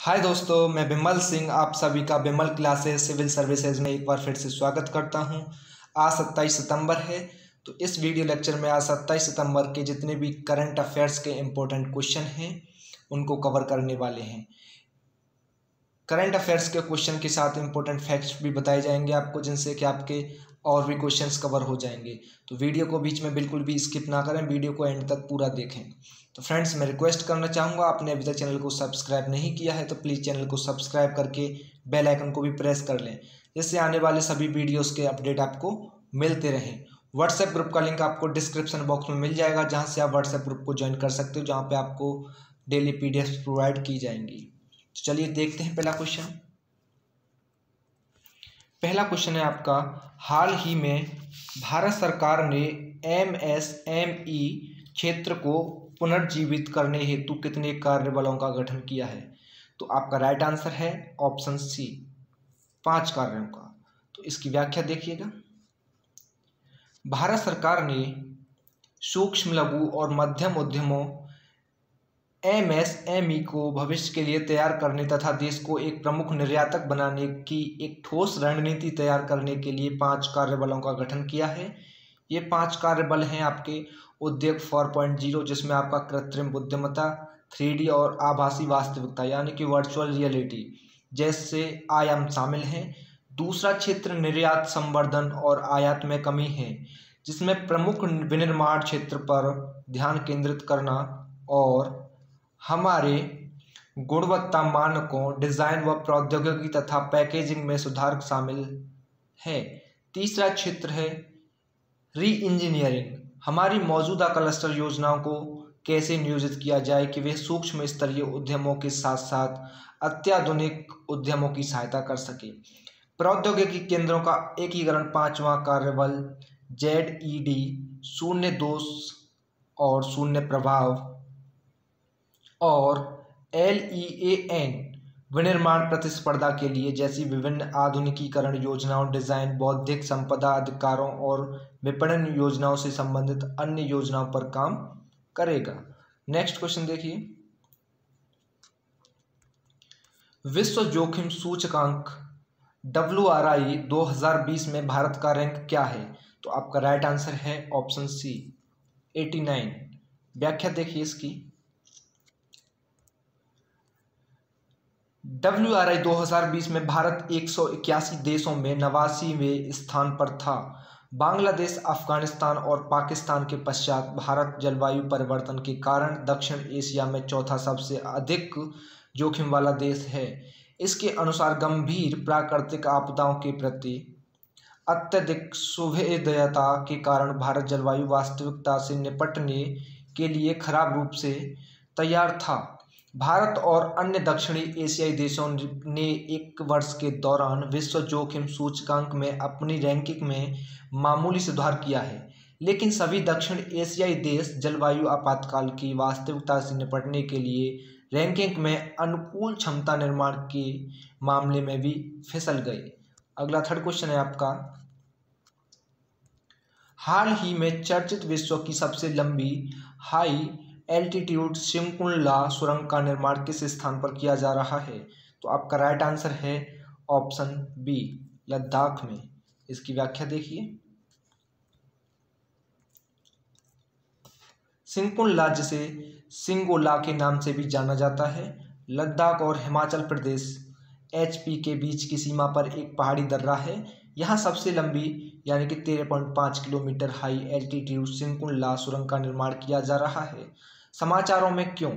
हाय दोस्तों, मैं बिमल सिंह आप सभी का बिमल क्लासेस सिविल सर्विसेज में एक बार फिर से स्वागत करता हूं। आज 27 सितंबर है, तो इस वीडियो लेक्चर में आज 27 सितंबर के जितने भी करंट अफेयर्स के इम्पोर्टेंट क्वेश्चन हैं उनको कवर करने वाले हैं। करंट अफेयर्स के क्वेश्चन के साथ इम्पोर्टेंट फैक्ट्स भी बताए जाएंगे आपको, जिनसे कि आपके और भी क्वेश्चंस कवर हो जाएंगे। तो वीडियो को बीच में बिल्कुल भी स्किप ना करें, वीडियो को एंड तक पूरा देखें। तो फ्रेंड्स, मैं रिक्वेस्ट करना चाहूँगा, आपने अभी तक चैनल को सब्सक्राइब नहीं किया है तो प्लीज़ चैनल को सब्सक्राइब करके बेल आइकन को भी प्रेस कर लें, जिससे आने वाले सभी वीडियोस के अपडेट आपको मिलते रहें। व्हाट्सएप ग्रुप का लिंक आपको डिस्क्रिप्शन बॉक्स में मिल जाएगा, जहाँ से आप व्हाट्सएप ग्रुप को ज्वाइन कर सकते हो, जहाँ पर आपको डेली PDF प्रोवाइड की जाएंगी। तो चलिए देखते हैं पहला क्वेश्चन। पहला क्वेश्चन है आपका, हाल ही में भारत सरकार ने MSME क्षेत्र को पुनर्जीवित करने हेतु कितने कार्यबलों का गठन किया है? तो आपका राइट आंसर है ऑप्शन सी, 5 कार्यों का। तो इसकी व्याख्या देखिएगा। भारत सरकार ने सूक्ष्म लघु और मध्यम उद्यमों MSME को भविष्य के लिए तैयार करने तथा देश को एक प्रमुख निर्यातक बनाने की एक ठोस रणनीति तैयार करने के लिए 5 कार्यबलों का गठन किया है। ये 5 कार्यबल हैं आपके उद्योग 4.0, जिसमें आपका कृत्रिम बुद्धिमत्ता, 3D और आभासी वास्तविकता यानी कि वर्चुअल रियलिटी जैसे आयाम शामिल हैं। दूसरा क्षेत्र निर्यात संवर्धन और आयात में कमी है, जिसमें प्रमुख विनिर्माण क्षेत्र पर ध्यान केंद्रित करना और हमारे गुणवत्ता मानकों, डिज़ाइन व प्रौद्योगिकी तथा पैकेजिंग में सुधार शामिल है। तीसरा क्षेत्र है री इंजीनियरिंग, हमारी मौजूदा क्लस्टर योजनाओं को कैसे नियोजित किया जाए कि वे सूक्ष्म स्तरीय उद्यमों के साथ साथ अत्याधुनिक उद्यमों की सहायता कर सके। प्रौद्योगिकी केंद्रों का एकीकरण, 5वां कार्यबल ZED, शून्य दोष और शून्य प्रभाव, और LEAN विनिर्माण प्रतिस्पर्धा के लिए जैसी विभिन्न आधुनिकीकरण योजनाओं, डिजाइन, बौद्धिक संपदा अधिकारों और विपणन योजनाओं से संबंधित अन्य योजनाओं पर काम करेगा। नेक्स्ट क्वेश्चन देखिए। विश्व जोखिम सूचकांक WRI 2020 में भारत का रैंक क्या है? तो आपका राइट आंसर है ऑप्शन सी, 89। व्याख्या देखिए इसकी। WRI 2020 में भारत 181 देशों में 89वें स्थान पर था। बांग्लादेश, अफगानिस्तान और पाकिस्तान के पश्चात भारत जलवायु परिवर्तन के कारण दक्षिण एशिया में चौथा सबसे अधिक जोखिम वाला देश है। इसके अनुसार गंभीर प्राकृतिक आपदाओं के प्रति अत्यधिक संवेदनशीलता के कारण भारत जलवायु वास्तविकता से निपटने के लिए खराब रूप से तैयार था। भारत और अन्य दक्षिणी एशियाई देशों ने एक वर्ष के दौरान विश्व जोखिम सूचकांक में अपनी रैंकिंग में मामूली सुधार किया है, लेकिन सभी दक्षिण एशियाई देश जलवायु आपातकाल की वास्तविकता से निपटने के लिए रैंकिंग में अनुकूल क्षमता निर्माण के मामले में भी फिसल गए। अगला थर्ड क्वेश्चन है आपका, हाल ही में चर्चित विश्व की सबसे लंबी हाई एल्टीट्यूड सिंकुल्ला सुरंग का निर्माण किस स्थान पर किया जा रहा है? तो आपका राइट आंसर है ऑप्शन बी, लद्दाख में। इसकी व्याख्या देखिए। सिंकुल्ला, जिसे सिंगोला के नाम से भी जाना जाता है, लद्दाख और हिमाचल प्रदेश HP के बीच की सीमा पर एक पहाड़ी दर्रा है। यहाँ सबसे लंबी यानी कि 13.5 किलोमीटर हाई एल्टीट्यूड सिंकुल्ला सुरंग का निर्माण किया जा रहा है। समाचारों में क्यों?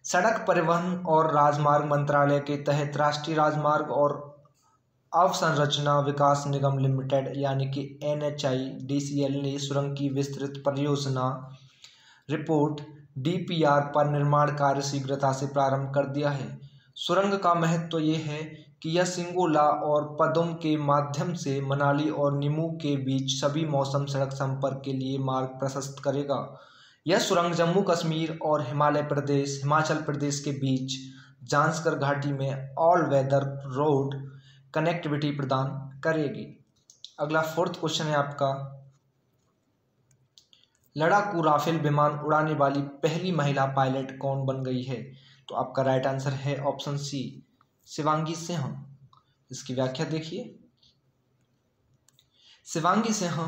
सड़क परिवहन और राजमार्ग मंत्रालय के तहत राष्ट्रीय राजमार्ग और अवसंरचना विकास निगम लिमिटेड यानी कि NHIDCL ने सुरंग की विस्तृत परियोजना रिपोर्ट DPR पर निर्माण कार्य शीघ्रता से प्रारंभ कर दिया है। सुरंग का महत्व ये है कि यह सिंगोला और पदुम के माध्यम से मनाली और निमू के बीच सभी मौसम सड़क संपर्क के लिए मार्ग प्रशस्त करेगा। यह सुरंग जम्मू कश्मीर और हिमाचल प्रदेश के बीच जांस्कर घाटी में ऑल वेदर रोड कनेक्टिविटी प्रदान करेगी। अगला फोर्थ क्वेश्चन है आपका, लड़ाकू राफेल विमान उड़ाने वाली पहली महिला पायलट कौन बन गई है? तो आपका राइट आंसर है ऑप्शन सी, शिवांगी सिंह। इसकी व्याख्या देखिए। शिवांगी सिंह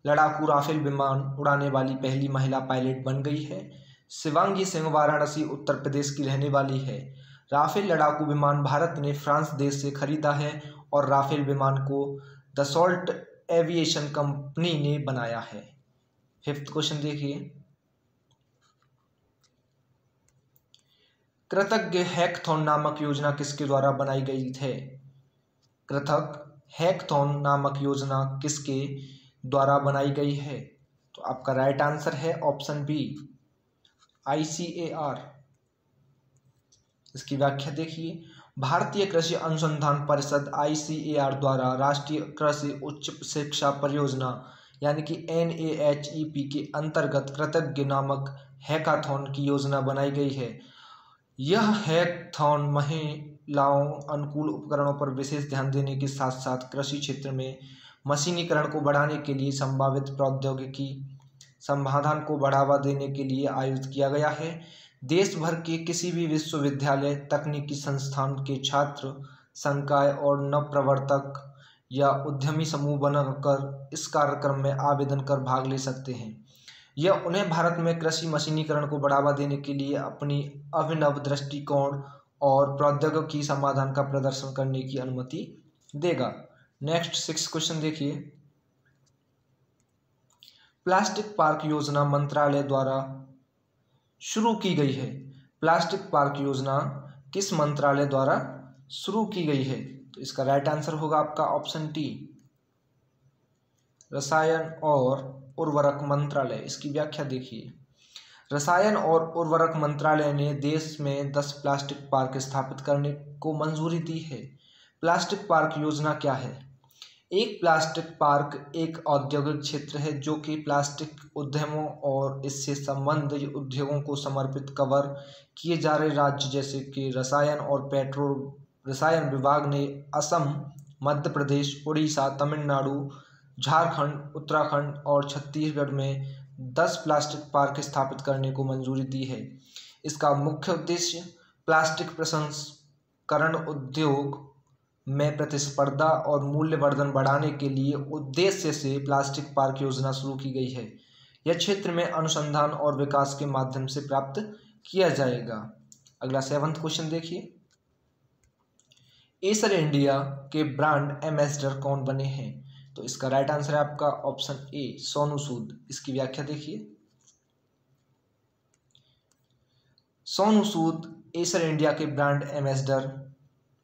लड़ाकू राफेल विमान उड़ाने वाली पहली महिला पायलट बन गई है। शिवांगी सिंह वाराणसी उत्तर प्रदेश की रहने वाली है। राफेल लड़ाकू विमान भारत ने फ्रांस देश से खरीदा है और राफेल विमान को दसॉल्ट एविएशन कंपनी ने बनाया है। फिफ्थ क्वेश्चन देखिए। कृतज्ञ हैकथॉन नामक योजना किसके द्वारा बनाई गई थे? कृतज्ञ हैकथॉन नामक योजना किसके द्वारा बनाई गई है? तो आपका राइट आंसर है ऑप्शन बी, ICAR। इसकी व्याख्या देखिए। भारतीय कृषि अनुसंधान परिषद ICAR द्वारा राष्ट्रीय कृषि उच्च शिक्षा परियोजना यानी कि NAHEP के अंतर्गत कृतज्ञ नामक हैकाथॉन की योजना बनाई गई है। यह हैकाथॉन महिलाओं अनुकूल उपकरणों पर विशेष ध्यान देने के साथ साथ कृषि क्षेत्र में मशीनीकरण को बढ़ाने के लिए संभावित प्रौद्योगिकी समाधान को बढ़ावा देने के लिए आयोजित किया गया है। देश भर के किसी भी विश्वविद्यालय, तकनीकी संस्थान के छात्र, संकाय और नवप्रवर्तक या उद्यमी समूह बनाकर इस कार्यक्रम में आवेदन कर भाग ले सकते हैं। यह उन्हें भारत में कृषि मशीनीकरण को बढ़ावा देने के लिए अपनी अभिनव दृष्टिकोण और प्रौद्योगिकी समाधान का प्रदर्शन करने की अनुमति देगा। नेक्स्ट 6 क्वेश्चन देखिए। प्लास्टिक पार्क योजना मंत्रालय द्वारा शुरू की गई है। प्लास्टिक पार्क योजना किस मंत्रालय द्वारा शुरू की गई है? तो इसका राइट आंसर होगा आपका ऑप्शन टी, रसायन और उर्वरक मंत्रालय। इसकी व्याख्या देखिए। रसायन और उर्वरक मंत्रालय ने देश में 10 प्लास्टिक पार्क स्थापित करने को मंजूरी दी है। प्लास्टिक पार्क योजना क्या है? एक प्लास्टिक पार्क एक औद्योगिक क्षेत्र है जो कि प्लास्टिक उद्यमों और इससे संबंधित उद्योगों को समर्पित कवर किए जा रहे राज्य जैसे कि रसायन और पेट्रो रसायन विभाग ने असम, मध्य प्रदेश, उड़ीसा, तमिलनाडु, झारखंड, उत्तराखंड और छत्तीसगढ़ में 10 प्लास्टिक पार्क स्थापित करने को मंजूरी दी है। इसका मुख्य उद्देश्य प्लास्टिक प्रसंस्करण उद्योग में प्रतिस्पर्धा और मूल्यवर्धन बढ़ाने के लिए उद्देश्य से प्लास्टिक पार्क योजना शुरू की गई है। यह क्षेत्र में अनुसंधान और विकास के माध्यम से प्राप्त किया जाएगा। अगला 7वां क्वेश्चन देखिए। एसर इंडिया के ब्रांड एम्बेसडर कौन बने हैं? तो इसका राइट आंसर है आपका ऑप्शन ए, सोनू सूद। इसकी व्याख्या देखिए। सोनू सूद एसर इंडिया के ब्रांड एम्बेसडर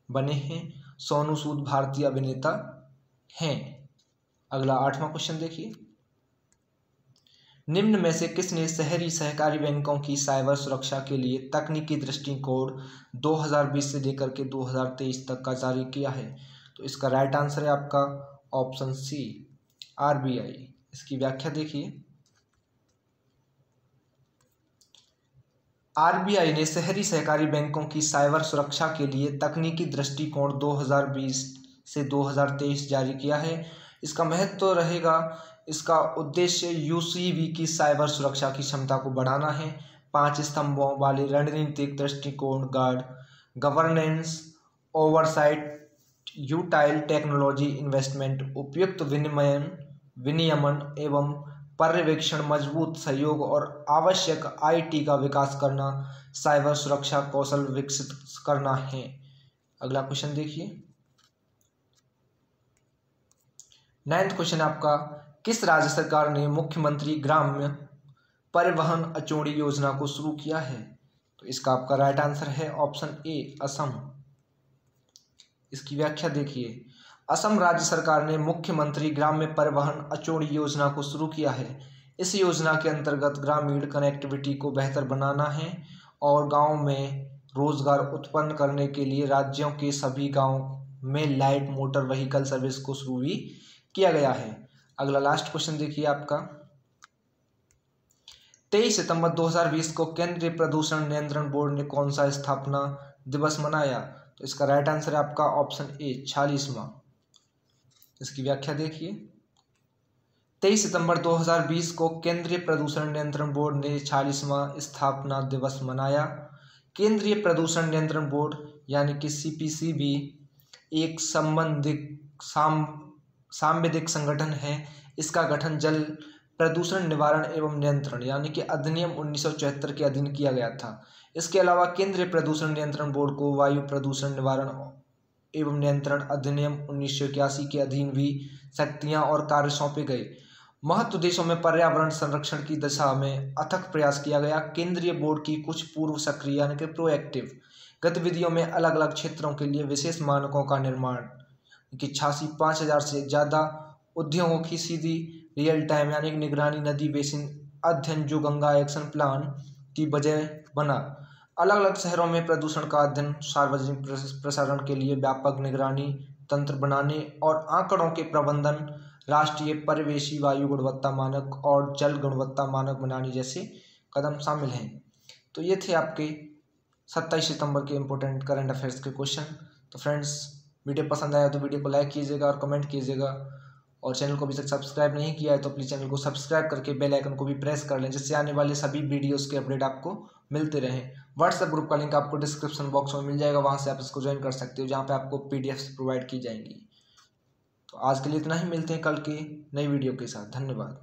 बने हैं। सोनू सूद भारतीय अभिनेता हैं। अगला 8वां क्वेश्चन देखिए। निम्न में से किसने शहरी सहकारी बैंकों की साइबर सुरक्षा के लिए तकनीकी दृष्टिकोण 2020 से लेकर के 2023 तक का जारी किया है? तो इसका राइट आंसर है आपका ऑप्शन सी, RBI। इसकी व्याख्या देखिए। RBI ने शहरी सहकारी बैंकों की साइबर सुरक्षा के लिए तकनीकी दृष्टिकोण 2020 से 2023 जारी किया है। इसका महत्व रहेगा, इसका उद्देश्य UCB की साइबर सुरक्षा की क्षमता को बढ़ाना है। 5 स्तंभों वाले रणनीतिक दृष्टिकोण गार्ड, गवर्नेंस, ओवरसाइट, यूटाइल टेक्नोलॉजी इन्वेस्टमेंट, उपयुक्त विनियमन एवं पर्यवेक्षण, मजबूत सहयोग और आवश्यक IT का विकास करना, साइबर सुरक्षा कौशल विकसित करना है। अगला क्वेश्चन देखिए। 9वां क्वेश्चन आपका, किस राज्य सरकार ने मुख्यमंत्री ग्राम्य परिवहन अचोड़ी योजना को शुरू किया है? तो इसका आपका राइट आंसर है ऑप्शन ए, असम। इसकी व्याख्या देखिए। असम राज्य सरकार ने मुख्यमंत्री ग्राम्य परिवहन अचोड़ी योजना को शुरू किया है। इस योजना के अंतर्गत ग्रामीण कनेक्टिविटी को बेहतर बनाना है और गांव में रोजगार उत्पन्न करने के लिए राज्यों के सभी गांव में लाइट मोटर व्हीकल सर्विस को शुरू भी किया गया है। अगला लास्ट क्वेश्चन देखिए आपका। 23 सितंबर 2020 को केंद्रीय प्रदूषण नियंत्रण बोर्ड ने कौन सा स्थापना दिवस मनाया? तो इसका राइट आंसर है आपका ऑप्शन ए, 46वां। इसकी व्याख्या देखिए। 23 सितंबर 2020 को केंद्रीय प्रदूषण नियंत्रण बोर्ड ने 46वां स्थापना दिवस मनाया। केंद्रीय प्रदूषण नियंत्रण बोर्ड यानी कि CPCB एक सांविधिक संगठन है। इसका गठन जल प्रदूषण निवारण एवं नियंत्रण यानी कि अधिनियम 1974 के अधीन किया गया था। इसके अलावा केंद्रीय प्रदूषण नियंत्रण बोर्ड को वायु प्रदूषण निवारण एवं नियंत्रण अधिनियम 1981 के अधीन भी शक्तियां और कार्य सौंपे गए। महत्व देशों में पर्यावरण संरक्षण की दिशा में अथक प्रयास किया गया। केंद्रीय बोर्ड की कुछ पूर्व सक्रिय यानी कि प्रोएक्टिव गतिविधियों में अलग अलग क्षेत्रों के लिए विशेष मानकों का निर्माण कि 5,000 से ज़्यादा उद्योगों की सीधी रियल टाइम यानी कि निगरानी, नदी बेसिन अध्ययन जो गंगा एक्शन प्लान की वजह बना। अलग अलग शहरों में प्रदूषण का अध्ययन, सार्वजनिक प्रसारण के लिए व्यापक निगरानी तंत्र बनाने और आंकड़ों के प्रबंधन, राष्ट्रीय परिवेशी वायु गुणवत्ता मानक और जल गुणवत्ता मानक बनाने जैसे कदम शामिल हैं। तो ये थे आपके 27 सितंबर के इम्पोर्टेंट करंट अफेयर्स के क्वेश्चन। तो फ्रेंड्स, वीडियो पसंद आया तो वीडियो को लाइक कीजिएगा और कमेंट कीजिएगा, और चैनल को अभी तक सब्सक्राइब नहीं किया है तो प्लीज़ चैनल को सब्सक्राइब करके बेल आइकन को भी प्रेस कर लें, जिससे आने वाले सभी वीडियोस के अपडेट आपको मिलते रहें। व्हाट्सएप ग्रुप का लिंक आपको डिस्क्रिप्शन बॉक्स में मिल जाएगा, वहाँ से आप इसको ज्वाइन कर सकते हो, जहाँ पे आपको PDFs प्रोवाइड की जाएंगी। तो आज के लिए इतना ही, मिलते हैं कल की नई वीडियो के साथ। धन्यवाद।